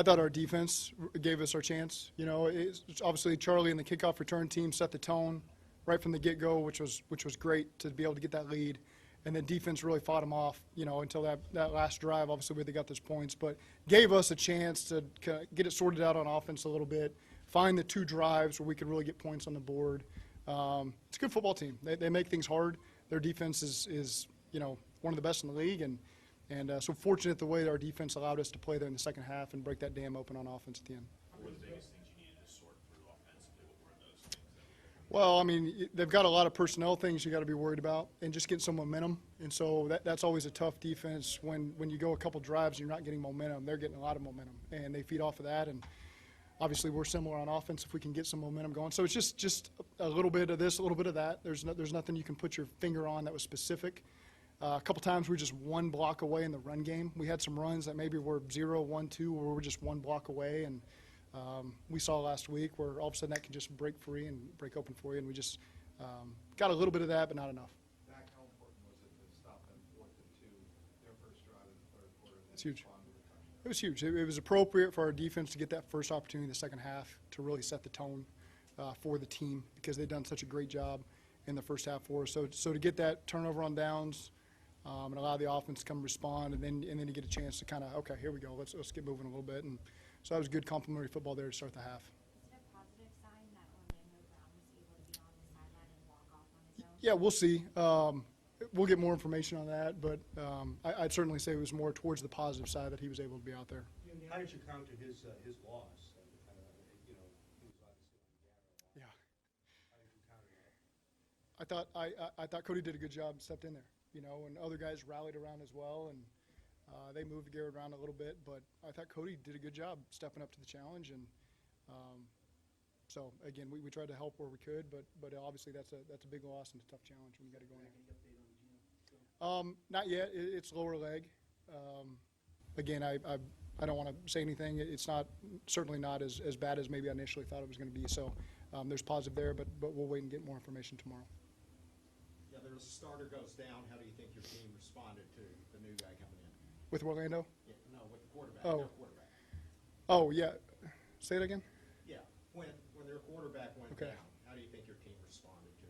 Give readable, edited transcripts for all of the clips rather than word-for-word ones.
thought our defense gave us our chance. You know, it's obviously Charlie and the kickoff return team set the tone right from the get-go, which was great to be able to get that lead. And then defense really fought them off, you know, until that last drive, obviously, where they got those points. But gave us a chance to get it sorted out on offense a little bit, find the 2 drives where we could really get points on the board. It's a good football team. They make things hard. Their defense is you know, one of the best in the league. And so fortunate the way that our defense allowed us to play there in the second half and break that dam open on offense at the end. What were the biggest things you needed to sort through offensively? What were those things? Well, I mean, they've got a lot of personnel things you got to be worried about, and just getting some momentum. And so that's always a tough defense when you go a couple drives and you're not getting momentum. They're getting a lot of momentum, and they feed off of that. And obviously, we're similar on offense if we can get some momentum going. So it's just a little bit of this, a little bit of that. There's nothing you can put your finger on that was specific. A couple times we were just 1 block away in the run game. We had some runs that maybe were 0, 1, 2, where we were just 1 block away. And we saw last week where all of a sudden that can just break free and break open for you. And we just got a little bit of that, but not enough. Zach, how important was it to stop them 4th and 2, their first drive in the 3rd quarter? It's huge. It was huge. It was appropriate for our defense to get that first opportunity in the second half to really set the tone for the team, because they've done such a great job in the first half for us. So to get that turnover on downs and allow the offense to come respond, and then you get a chance to kind of, okay, here we go, let's get moving a little bit. And so that was good complementary football there to start the half. Is it a positive sign that Orlando Brown was able to be on the sideline and walk off on his own? Yeah, we'll see. We'll get more information on that, but I'd certainly say it was more towards the positive side that he was able to be out there. How did you counter his loss? You know, he was obviously on the Yeah. How did you counter that? I thought Cody did a good job and stepped in there, you know, and other guys rallied around as well, and they moved Garrett around a little bit, but I thought Cody did a good job stepping up to the challenge. And so again, we tried to help where we could, but obviously that's a big loss and a tough challenge when you got to go in. Not yet. It's lower leg. Again, I don't want to say anything. It's certainly not as bad as maybe I initially thought it was going to be. So there's positive there, but we'll wait and get more information tomorrow. Yeah, there's a starter goes down. How do you think your team responded to the new guy coming in? With Orlando? Yeah, no, with the quarterback. Oh. Their quarterback. Oh, yeah. Say it again? Yeah, when their quarterback went Okay. down, how do you think your team responded to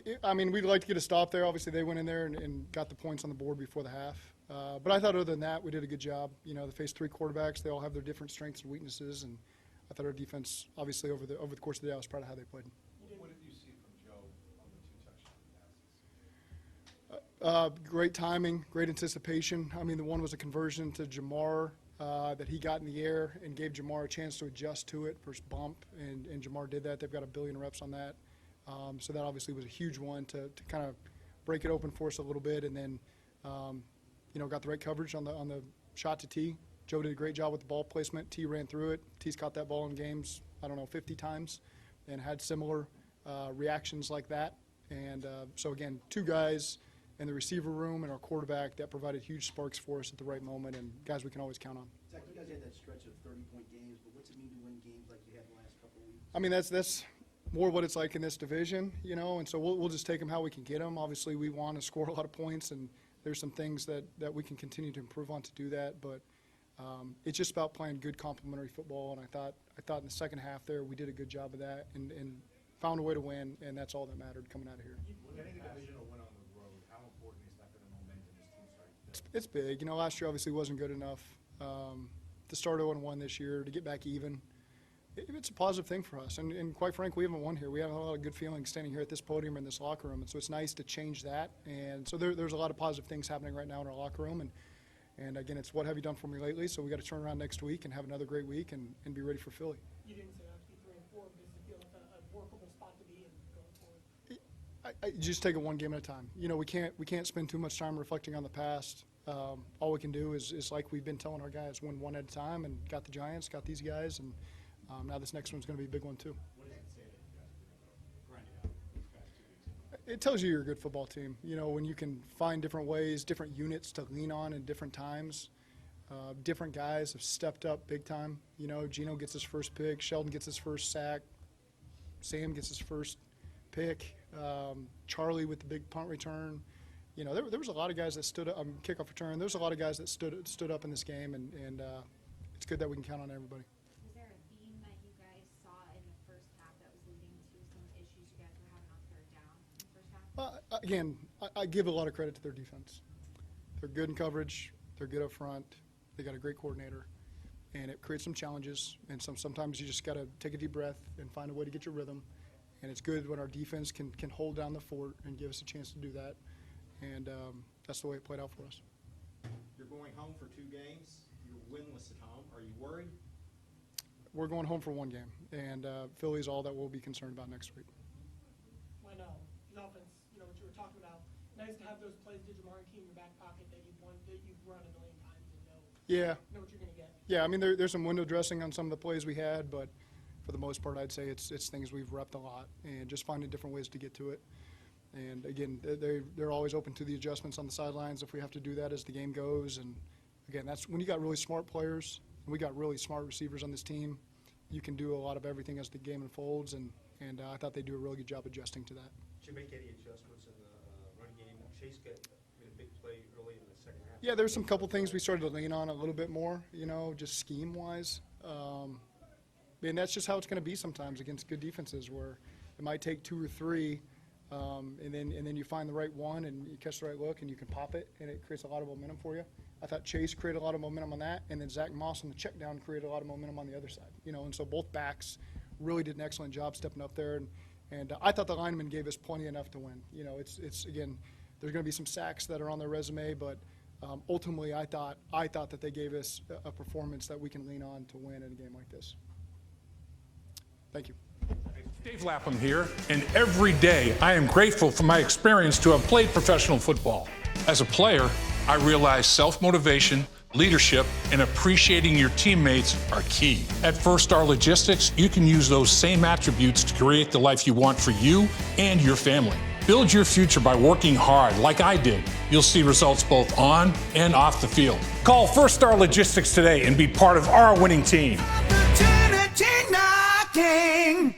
it? I mean, we'd like to get a stop there. Obviously, they went in there and got the points on the board before the half. But I thought other than that, we did a good job. You know, they faced 3 quarterbacks. They all have their different strengths and weaknesses, and I thought our defense, obviously, over the course of the day, I was proud of how they played. What did you see from Joe on the 2 touchdown passes? Great timing, great anticipation. I mean, the one was a conversion to Jamar that he got in the air and gave Jamar a chance to adjust to it, first bump, and Jamar did that. They've got 1 billion reps on that. So that obviously was a huge one to kind of break it open for us a little bit, and then you know, got the right coverage on the shot to T. Joe did a great job with the ball placement. T ran through it. T's caught that ball in games, I don't know, 50 times, and had similar reactions like that. And so again, 2 guys in the receiver room and our quarterback that provided huge sparks for us at the right moment, and guys we can always count on. Zach, you guys had that stretch of 30-point games, but what's it mean to win games like you had the last couple of weeks? I mean, that's more what it's like in this division, you know, and so we'll just take them how we can get them. Obviously, we want to score a lot of points, and there's some things that we can continue to improve on to do that, but it's just about playing good complementary football, and I thought in the second half there we did a good job of that and found a way to win, and that's all that mattered coming out of here. Getting a divisional win on the road, how important is that for the momentum this team started? It's big. You know, last year obviously wasn't good enough. To start 0-1 this year, to get back even, it's a positive thing for us. And quite frankly, we haven't won here. We have a lot of good feelings standing here at this podium in this locker room, and so it's nice to change that. And so there's a lot of positive things happening right now in our locker room. And again, it's what have you done for me lately? So we got to turn around next week and have another great week and be ready for Philly. You didn't say obviously 3 and 4, but does it feel like a workable spot to be in going forward? I just take it one game at a time. You know, we can't spend too much time reflecting on the past. All we can do is like we've been telling our guys, win one at a time, and got the Giants, got these guys, and now this next one's going to be a big one too. What does it say that you guys are grinding out these past 2 weeks? It tells you you're a good football team. You know, when you can find different ways, different units to lean on in different times. Different guys have stepped up big time. You know, Gino gets his first pick, Sheldon gets his first sack, Sam gets his first pick, Charlie with the big punt return. You know, there was a lot of guys that stood up, kickoff return. There was a lot of guys that stood up in this game, and it's good that we can count on everybody. Was there a theme that you guys saw in the first half that was leading to some issues you guys were having on third down in the first half? Again, I give a lot of credit to their defense. They're good in coverage. They're good up front. They got a great coordinator, and it creates some challenges. And sometimes you just got to take a deep breath and find a way to get your rhythm. And it's good when our defense can hold down the fort and give us a chance to do that. And that's the way it played out for us. You're going home for 2 games. You're winless at home. Are you worried? We're going home for 1 game, and Philly's all that we'll be concerned about next week. When the offense, what you were talking about, nice to have those plays to Jamar and Key in your back pocket that you've run a million times and know what you're going to get. Yeah, I mean, there's some window dressing on some of the plays we had, but for the most part, I'd say it's things we've repped a lot and just finding different ways to get to it. And again, they're always open to the adjustments on the sidelines if we have to do that as the game goes. And again, that's when you got really smart players and we got really smart receivers on this team. You can do a lot of everything as the game unfolds, and I thought they do a really good job adjusting to that. Did you make any adjustments in the run game? Chase made a big play early in the second half. Yeah, there's some couple things we started to lean on a little bit more, just scheme-wise. And that's just how it's going to be sometimes against good defenses, where it might take 2 or 3, and then you find the right one and you catch the right look and you can pop it, and it creates a lot of momentum for you. I thought Chase created a lot of momentum on that, and then Zach Moss on the check down created a lot of momentum on the other side. And so both backs really did an excellent job stepping up there, and I thought the linemen gave us plenty enough to win. It's again, there's going to be some sacks that are on their resume, but ultimately I thought that they gave us a performance that we can lean on to win in a game like this. Thank you. Dave Lapham here, and every day I am grateful for my experience to have played professional football. As a player, I realize self-motivation, leadership, and appreciating your teammates are key. At First Star Logistics, you can use those same attributes to create the life you want for you and your family. Build your future by working hard like I did. You'll see results both on and off the field. Call First Star Logistics today and be part of our winning team. Opportunity knocking.